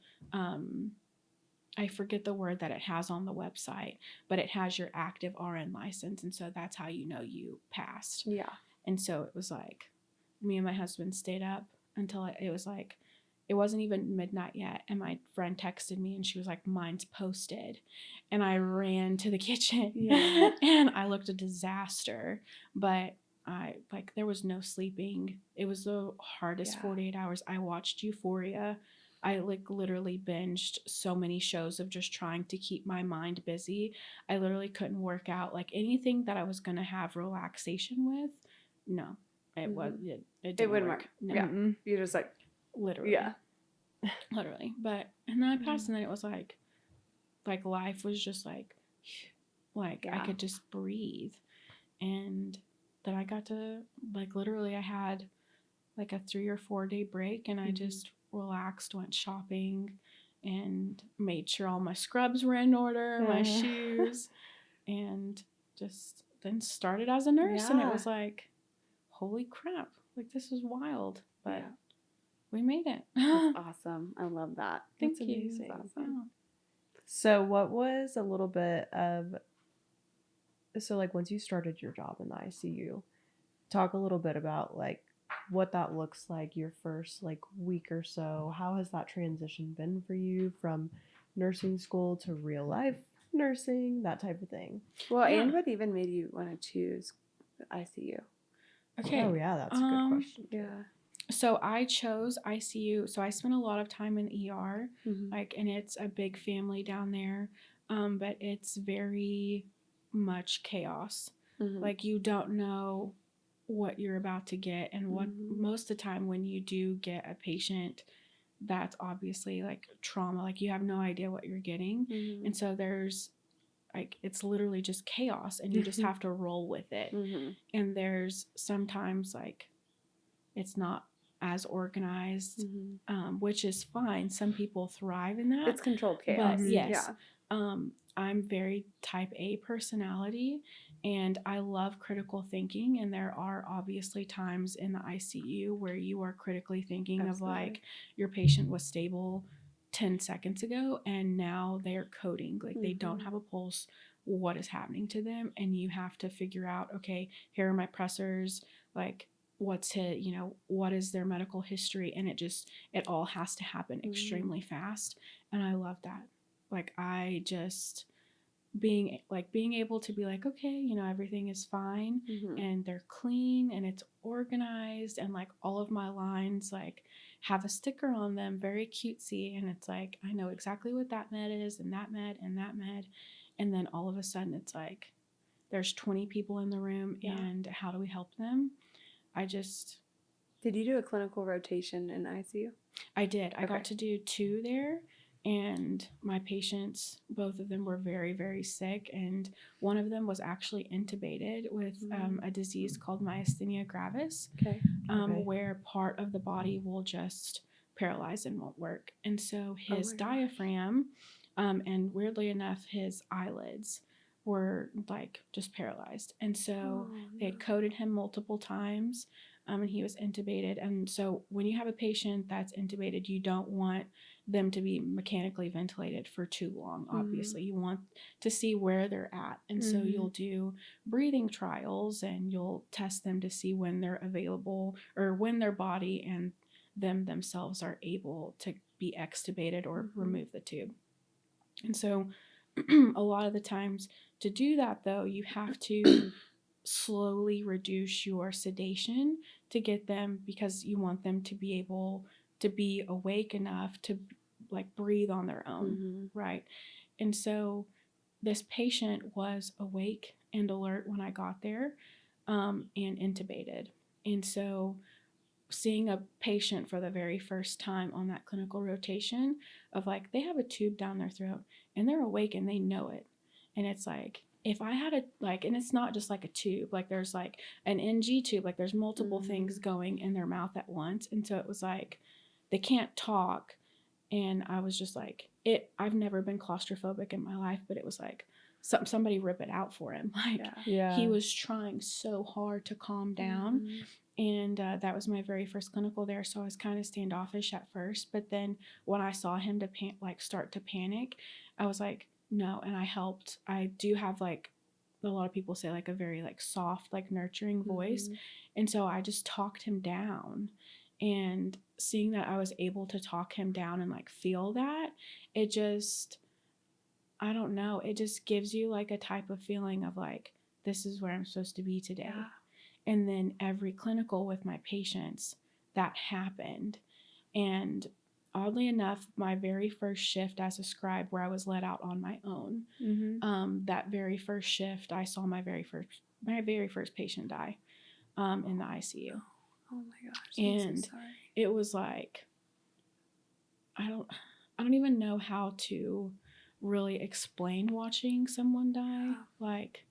I forget the word that it has on the website, but it has your active RN license. And so that's how you know you passed. Yeah. And so it was like, me and my husband stayed up until it was like, it wasn't even midnight yet. And my friend texted me and she was like, mine's posted. And I ran to the kitchen and I looked a disaster. But there was no sleeping. It was the hardest 48 hours. I watched Euphoria. I like literally binged so many shows of just trying to keep my mind busy. I literally couldn't work out. Like anything that I was going to have relaxation with, no. It didn't work. No. Yeah. You're just like, literally. Yeah. Literally. But and then I passed and then it was like life was just like I could just breathe. And then I got to literally I had like a 3 or 4 day break and I just relaxed, went shopping and made sure all my scrubs were in order, my shoes, and just then started as a nurse. And it was like, holy crap, like this is wild. But we made it. That's awesome. I love that. Thank That's you. amazing. Awesome. Yeah. So what was a little bit of, so like once you started your job in the ICU, talk a little bit about like what that looks like your first like week or so. How has that transition been for you from nursing school to real life nursing, that type of thing? Well, and what even made you want to choose ICU? Okay. Oh yeah, that's a good question. Yeah. So I chose ICU. So I spent a lot of time in ER, and it's a big family down there, but it's very much chaos. Like you don't know what you're about to get, and what most of the time when you do get a patient that's obviously like trauma, like you have no idea what you're getting, and so there's like it's literally just chaos, and you just have to roll with it. And there's sometimes like it's not as organized, which is fine. Some people thrive in that. It's controlled chaos. But yes, I'm very type A personality, and I love critical thinking. And there are obviously times in the ICU where you are critically thinking of like your patient was stable 10 seconds ago and now they're coding. Like they don't have a pulse. What is happening to them? And you have to figure out, okay, here are my pressors, like what's hit, what is their medical history, and it all has to happen extremely fast. And I love that. Like I just being able to be like, okay, everything is fine, and they're clean and it's organized, and like all of my lines like have a sticker on them, very cutesy, and it's like I know exactly what that med is and that med and that med. And then all of a sudden it's like there's 20 people in the room, and how do we help them? Did you do a clinical rotation in ICU? I did. I got to do 2 there, and my patients, both of them were very, very sick, and one of them was actually intubated with a disease called myasthenia gravis, where part of the body will just paralyze and won't work. And so his diaphragm, and weirdly enough, his eyelids were like just paralyzed. And so they had coded him multiple times, and he was intubated. And so when you have a patient that's intubated, you don't want them to be mechanically ventilated for too long. Obviously, you want to see where they're at. And so you'll do breathing trials, and you'll test them to see when they're available, or when their body and themselves are able to be extubated or remove the tube. And so a lot of the times to do that, though, you have to slowly reduce your sedation to get them, because you want them to be able to be awake enough to like breathe on their own, right? And so this patient was awake and alert when I got there, and intubated. And so seeing a patient for the very first time on that clinical rotation of like they have a tube down their throat and they're awake and they know it, and it's like if I had and it's not just like a tube, like there's like an NG tube, like there's multiple things going in their mouth at once. And so it was like they can't talk, and I was just like I've never been claustrophobic in my life, but it was like somebody rip it out for him. Like he was trying so hard to calm down. And that was my very first clinical there, so I was kind of standoffish at first. But then when I saw him start to panic, I was like, no. And I helped. I do have like a lot of people say like a very like soft, like nurturing voice, and so I just talked him down. And seeing that I was able to talk him down and like feel that, it just, I don't know, it just gives you like a type of feeling of like, this is where I'm supposed to be today. Yeah. And then every clinical with my patients, that happened. And oddly enough, my very first shift as a scribe, where I was let out on my own, that very first shift, I saw my very first patient die in the ICU. Oh my gosh. And I'm so sorry. it was like, I don't even know how to really explain watching someone die. Yeah. Like,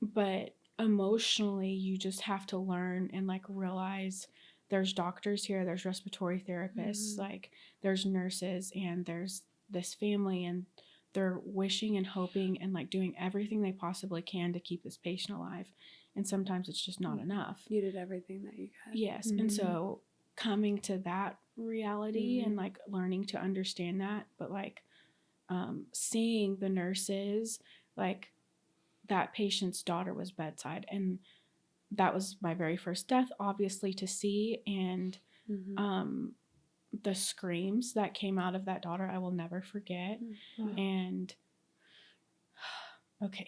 but emotionally, you just have to learn and like realize there's doctors here, there's respiratory therapists, like there's nurses, and there's this family, and they're wishing and hoping and like doing everything they possibly can to keep this patient alive. And sometimes it's just not enough. You did everything that you could. Yes. And so coming to that reality and like learning to understand that, but like seeing the nurses, like that patient's daughter was bedside, and that was my very first death, obviously, to see. And the screams that came out of that daughter, I will never forget. And okay.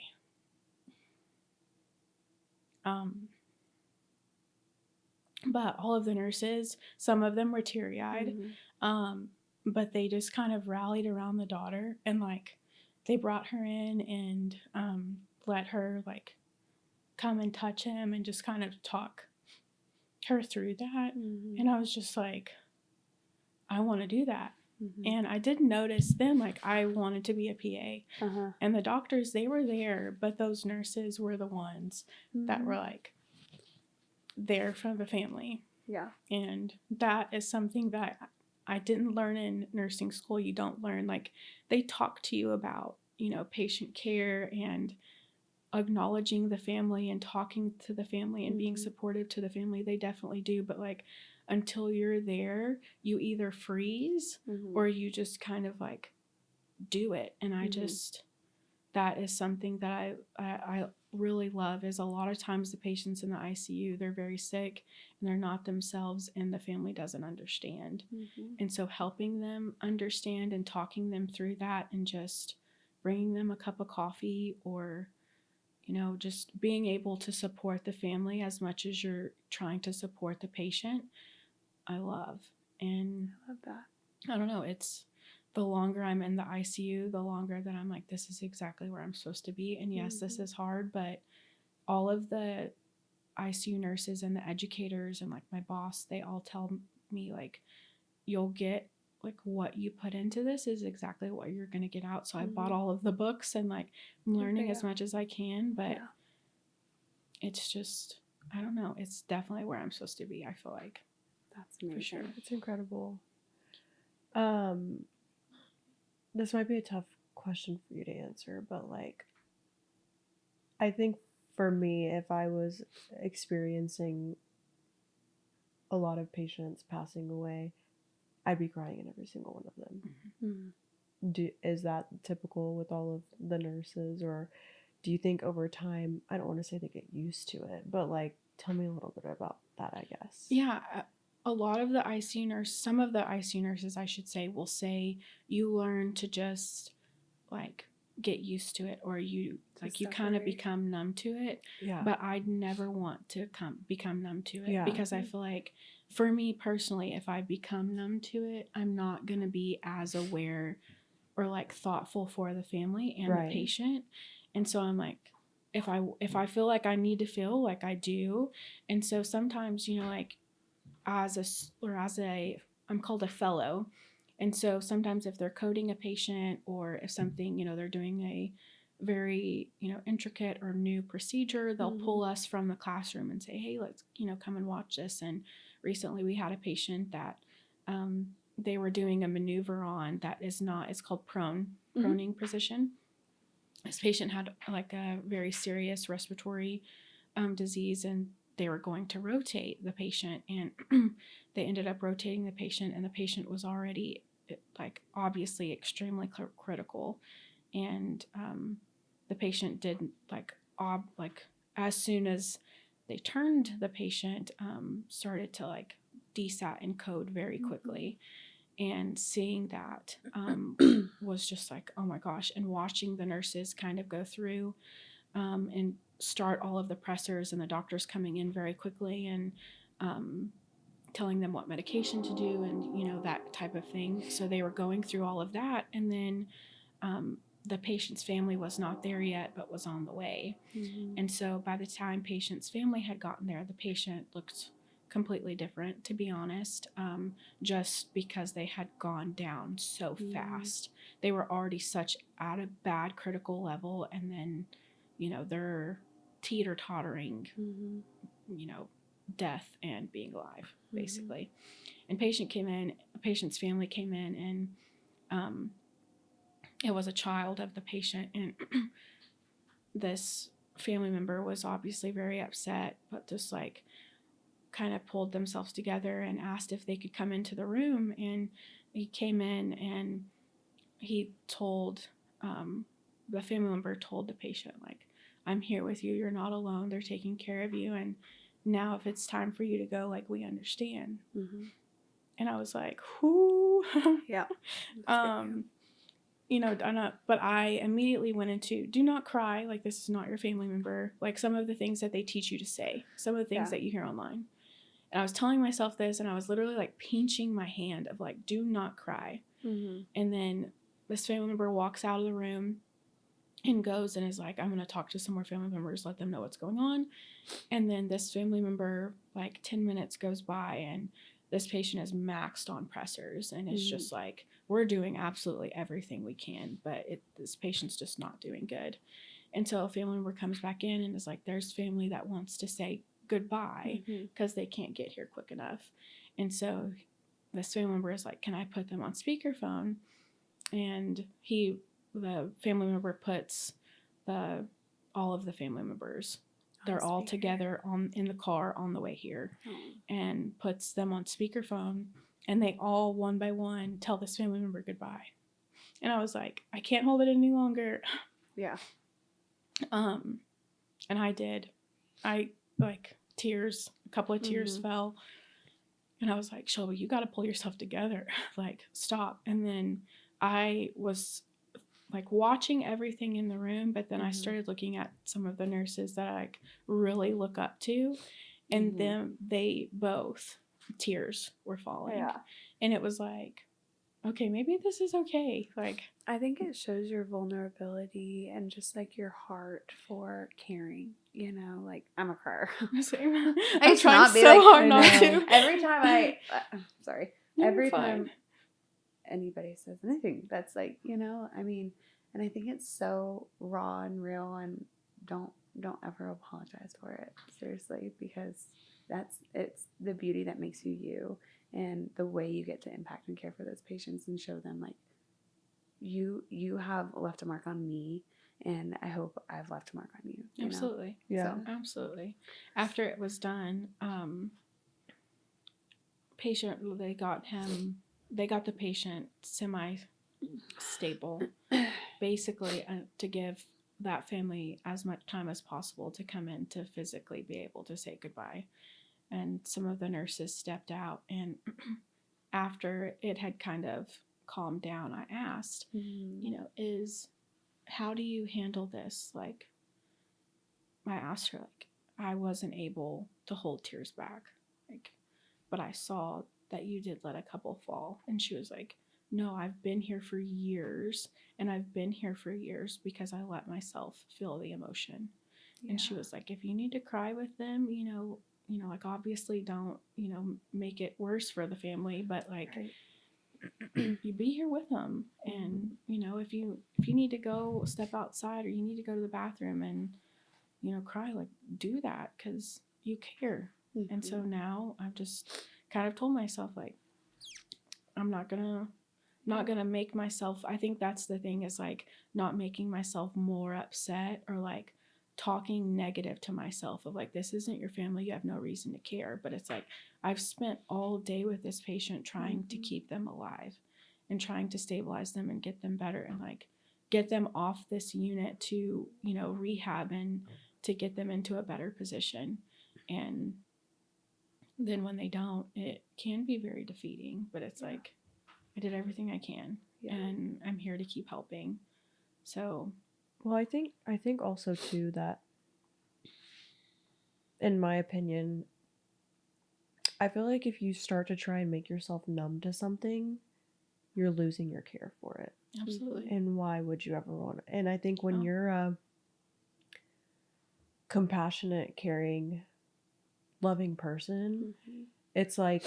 But all of the nurses, some of them were teary-eyed, but they just kind of rallied around the daughter, and like they brought her in and let her like come and touch him and just kind of talk her through that. And I was just like, I want to do that. And I did notice then, like, I wanted to be a PA. And the doctors, they were there, but those nurses were the ones that were like there for the family. Yeah. And that is something that I didn't learn in nursing school. You don't learn, like, they talk to you about, you know, patient care and acknowledging the family and talking to the family and being supportive to the family. They definitely do. But like, until you're there, you either freeze or you just kind of like do it. And I just, that is something that I really love, is a lot of times the patients in the ICU, they're very sick and they're not themselves, and the family doesn't understand. And so helping them understand and talking them through that, and just bringing them a cup of coffee, or, you know, just being able to support the family as much as you're trying to support the patient, I love. And I love that. I don't know, it's the longer I'm in the ICU, the longer that I'm like, this is exactly where I'm supposed to be. And yes, this is hard, but all of the ICU nurses and the educators and like my boss, they all tell me like, you'll get, like, what you put into this is exactly what you're going to get out. So I bought all of the books, and like I'm learning as much as I can, but it's just, I don't know, it's definitely where I'm supposed to be, I feel like. That's amazing. For sure. It's incredible. This might be a tough question for you to answer, but like, I think for me, if I was experiencing a lot of patients passing away, I'd be crying in every single one of them. Is that typical with all of the nurses, or do you think over time, I don't want to say they get used to it, but like, tell me a little bit about that, I guess. Yeah, a lot of the ICU nurses, some of the ICU nurses, I should say, will say you learn to just like get used to it, or you like you kind of become numb to it. Yeah. But I'd never want to become numb to it, because I feel like, for me personally, if I become numb to it, I'm not going to be as aware or like thoughtful for the family and the patient. And so I'm like, if I feel like I need to feel, like I do. And so sometimes, you know, like I'm called a fellow. And so sometimes if they're coding a patient, or if something, you know, they're doing a very, you know, intricate or new procedure, they'll pull us from the classroom and say, hey, let's, you know, come and watch this. And recently we had a patient that they were doing a maneuver on that is not, it's called proning position. This patient had like a very serious respiratory disease, and they were going to rotate the patient, and they ended up rotating the patient, and the patient was already like obviously extremely critical. And the patient did like as soon as they turned the patient, started to like desat and code very quickly. And seeing that was just like, oh my gosh. And watching the nurses kind of go through and start all of the pressors, and the doctors coming in very quickly and telling them what medication to do and, you know, that type of thing. So they were going through all of that. And then the patient's family was not there yet, but was on the way. And so by the time patient's family had gotten there, the patient looked completely different, to be honest, just because they had gone down so fast. They were already such at a bad critical level, and then, you know, they're teeter-tottering, you know, death and being alive, basically. And patient's family came in, and it was a child of the patient, and this family member was obviously very upset, but just like kind of pulled themselves together and asked if they could come into the room. And he came in, and he told the family member told the patient, like, I'm here with you, you're not alone, they're taking care of you, and now if it's time for you to go, like, we understand. And I was like, whoo. Yeah. You know, but I immediately went into, do not cry, like, this is not your family member, like some of the things that they teach you to say, some of the things that you hear online. And I was telling myself this, and I was literally like pinching my hand of like, do not cry. And then this family member walks out of the room and goes and is like, I'm going to talk to some more family members, let them know what's going on. And then this family member, like 10 minutes goes by, and this patient is maxed on pressors, and it's just like, we're doing absolutely everything we can, but this patient's just not doing good. And so a family member comes back in and is like, there's family that wants to say goodbye because they can't get here quick enough. And so this family member is like, can I put them on speakerphone? And the family member puts all of the family members, they're all together in the car on the way here, and puts them on speakerphone, and they all one by one tell this family member goodbye. And I was like, I can't hold it any longer. And I did. I like tears, a couple of tears fell. And I was like, Shelby, you got to pull yourself together. Like, stop. And then I was like watching everything in the room, but then I started looking at some of the nurses that I like really look up to, and they both, tears were falling. And it was like, okay, maybe this is okay. Like, I think it shows your vulnerability and just like your heart for caring, you know, like I'm a crier. I'm trying so hard not to. Every time sorry. You're Every fine. time anybody says anything that's like, you know, I mean, and I think it's so raw and real, and don't ever apologize for it, seriously, because it's the beauty that makes you you, and the way you get to impact and care for those patients and show them like you have left a mark on me, and I hope I've left a mark on you. Absolutely. Yeah. So. Absolutely. After it was done, they got the patient semi-stable, basically, to give that family as much time as possible to come in to physically be able to say goodbye. And some of the nurses stepped out, and after it had kind of calmed down, I asked, you know, how do you handle this? Like, I asked her, like, I wasn't able to hold tears back, like, but I saw that you did let a couple fall. And she was like, no, I've been here for years, and I've been here for years because I let myself feel the emotion. And she was like, if you need to cry with them, you know, like, obviously don't, you know, make it worse for the family, but like, you be here with them. And, you know, if you need to go step outside, or you need to go to the bathroom and, you know, cry, like, do that because you care. And so now I've just kind of told myself, like, I'm not gonna make myself, I think that's the thing, is like not making myself more upset or like talking negative to myself of like, this isn't your family, you have no reason to care. But it's like, I've spent all day with this patient trying to keep them alive and trying to stabilize them and get them better and like get them off this unit to, you know, rehab and to get them into a better position. And then when they don't, it can be very defeating, but it's like, I did everything I can, and I'm here to keep helping. So, well, I think also too that, in my opinion, I feel like if you start to try and make yourself numb to something, you're losing your care for it. absolutely. And why would you ever want it? And I think when you're a compassionate, caring, loving person, it's like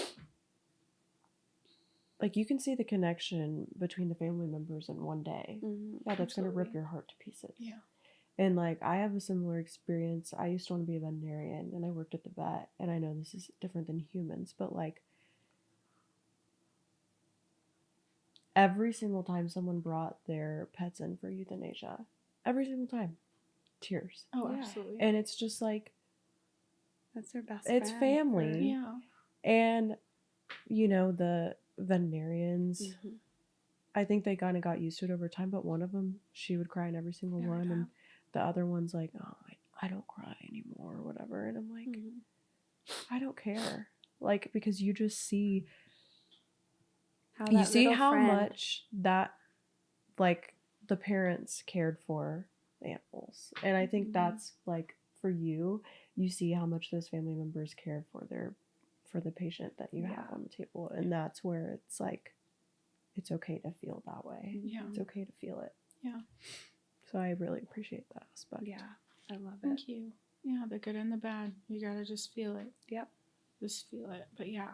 you can see the connection between the family members in one day. Yeah, that's going to rip your heart to pieces. Yeah. And like, I have a similar experience. I used to want to be a veterinarian, and I worked at the vet, and I know this is different than humans, but like, every single time someone brought their pets in for euthanasia, every single time, tears. Oh, absolutely. And it's just like, that's their best it's friend. family. Yeah. And, you know, the veterinarians, I think they kind of got used to it over time, but one of them, she would cry in every single one. time. And the other one's like, oh, I don't cry anymore or whatever. And I'm like, I don't care. Like, because you just see, how much that, like, the parents cared for the animals. And I think that's, like, for you, you see how much those family members care for the patient that you have on the table. And that's where it's like, it's okay to feel that way. Yeah. It's okay to feel it. Yeah. So I really appreciate that aspect. Yeah. I love it. Thank you. Yeah, the good and the bad. You gotta just feel it. Yep. Just feel it. But yeah,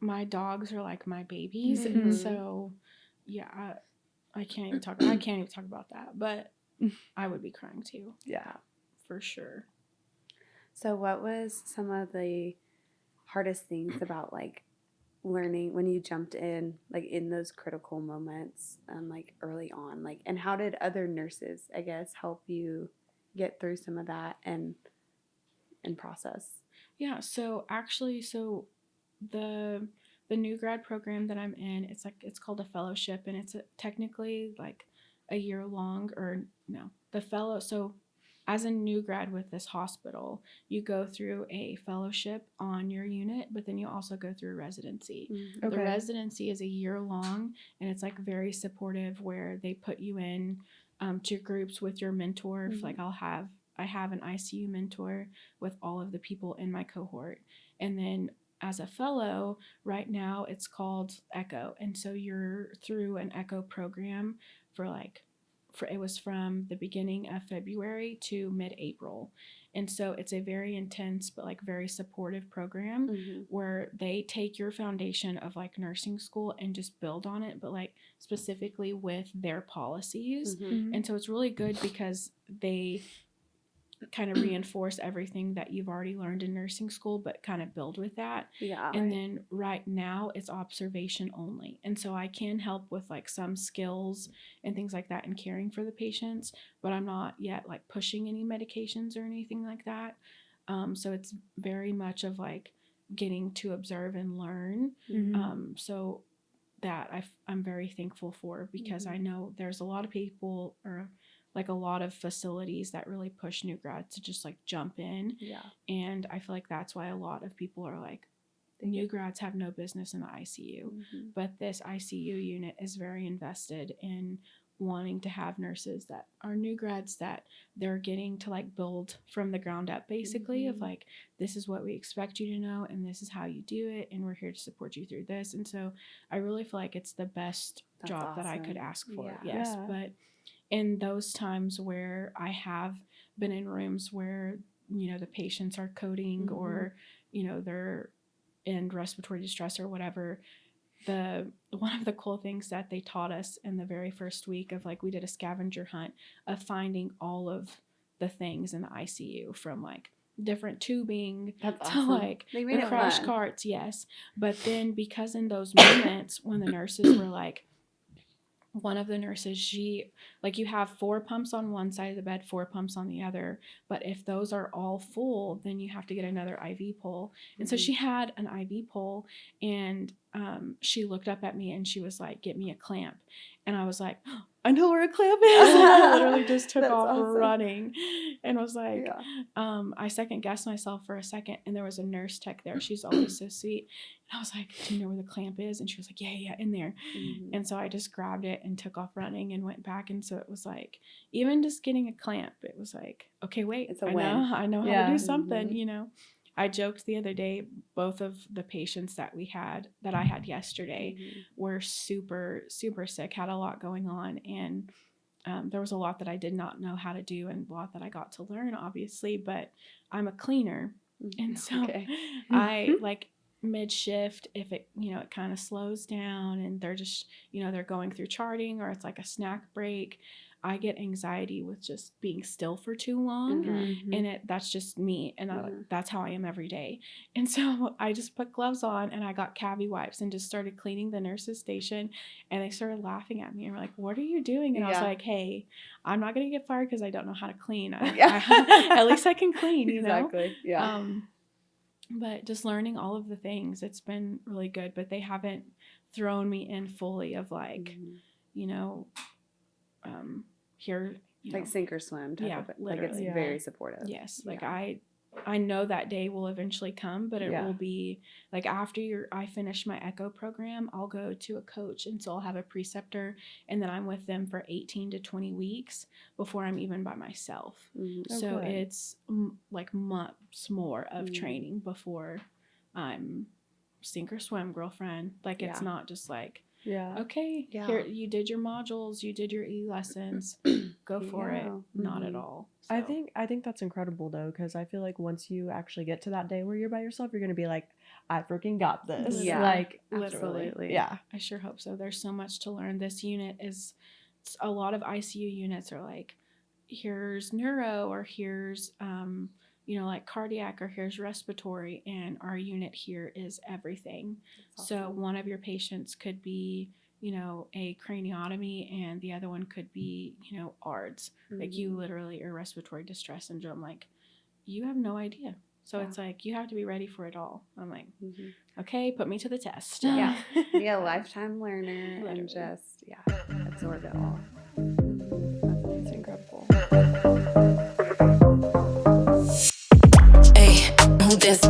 my dogs are like my babies, and so yeah, I can't even talk about that. But I would be crying too. Yeah, for sure. So what was some of the hardest things about like learning when you jumped in, like in those critical moments, like early on, like, and how did other nurses, I guess, help you get through some of that and process? Yeah. So actually, the new grad program that I'm in, it's called a fellowship, and it's technically like a year long, or no, the fellow. So as a new grad with this hospital, you go through a fellowship on your unit, but then you also go through a residency. Okay. The residency is a year long, and it's like very supportive, where they put you in to groups with your mentor. Like I have an ICU mentor with all of the people in my cohort. And then as a fellow, right now it's called ECHO. And so you're through an ECHO program it was from the beginning of February to mid-April. And so it's a very intense but like very supportive program where they take your foundation of like nursing school and just build on it, but like specifically with their policies. And so it's really good because they kind of reinforce everything that you've already learned in nursing school, but kind of build with that. Yeah. And then right now it's observation only. And so I can help with like some skills and things like that in caring for the patients, but I'm not yet like pushing any medications or anything like that. So it's very much of like getting to observe and learn. So that I'm very thankful for, because I know there's a lot of people, or like a lot of facilities, that really push new grads to just like jump in. Yeah. And I feel like that's why a lot of people are like, new grads have no business in the ICU. But this ICU unit is very invested in wanting to have nurses that are new grads, that they're getting to like build from the ground up, basically, of like, this is what we expect you to know, and this is how you do it, and we're here to support you through this. And so I really feel like it's the best job that I could ask for. Yes. But in those times where I have been in rooms where, you know, the patients are coding or, you know, they're in respiratory distress or whatever, one of the cool things that they taught us in the very first week of like, we did a scavenger hunt of finding all of the things in the ICU, from like different tubing to like the crash carts. Yes. But then, because in those moments when the nurses were like, one of the nurses, she, like, you have 4 pumps on one side of the bed, 4 pumps on the other. But if those are all full, then you have to get another IV pole. And so she had an IV pole, and she looked up at me and she was like, get me a clamp. And I was like, I know where a clamp is. And I literally just took That's off awesome. running and was like, Yeah. I second guessed myself for a second, and there was a nurse tech there. She's always so sweet. And I was like, do you know where the clamp is? And she was like, yeah, in there. Mhm. And so I just grabbed it and took off running and went back. And so it was like, even just getting a clamp, it was like, okay, wait, It's a I win. know how Yeah. to do something, Mhm. you know. I joked the other day, both of the patients that I had yesterday Mhm. were super, super sick, had a lot going on. And there was a lot that I did not know how to do and a lot that I got to learn, obviously, but I'm a cleaner. And so Okay. I like mid shift, if it, you know, it kind of slows down and they're just, you know, they're going through charting or it's like a snack break, I get anxiety with just being still for too long. Mhm. And that's just me. And Mhm. that's how I am every day. And so I just put gloves on and I got Cavi wipes and just started cleaning the nurse's station. And they started laughing at me and were like, what are you doing? And I was Yeah. like, hey, I'm not going to get fired because I don't know how to clean. Yeah. At least I can clean, you know? Exactly. Yeah. But just learning all of the things, it's been really good. But they haven't thrown me in fully of like, Mhm. you know, here, you know, Like sink or swim type yeah, of it. Like it's literally. very supportive. yes, like Yeah. I know that day will eventually come, but it Yeah. will be like after I finish my echo program, I'll go to a coach, and so I'll have a preceptor, and then I'm with them for 18 to 20 weeks before I'm even by myself. Mhm. Oh, So good. it's like months more of Mhm. training before I'm sink or swim, girlfriend. Like it's Yeah. not just like, Yeah. okay, Yeah. here you did your modules, you did your e-lessons, go for it. Yeah. Not at Mhm. all. I So, think that's incredible though, because I feel like once you actually get to that day where you're by yourself, you're gonna be like, I freaking got this. Yeah. Like, literally. Absolutely. yeah. I sure hope so. There's so much to learn. This unit is a lot of ICU units are like, here's neuro or here's you know, like cardiac or here's respiratory, and our unit here is everything. That's So awesome. one of your patients could be, you know, a craniotomy and the other one could be, you know, ARDS. Like you Mhm. literally are respiratory distress syndrome. Like you have no idea. So Yeah. it's like you have to be ready for it all. I'm like, Mhm. okay, put me to the test. Yeah. Be a lifetime learner and Literally. just absorb it all. Mhm. It's incredible. Ay, who this?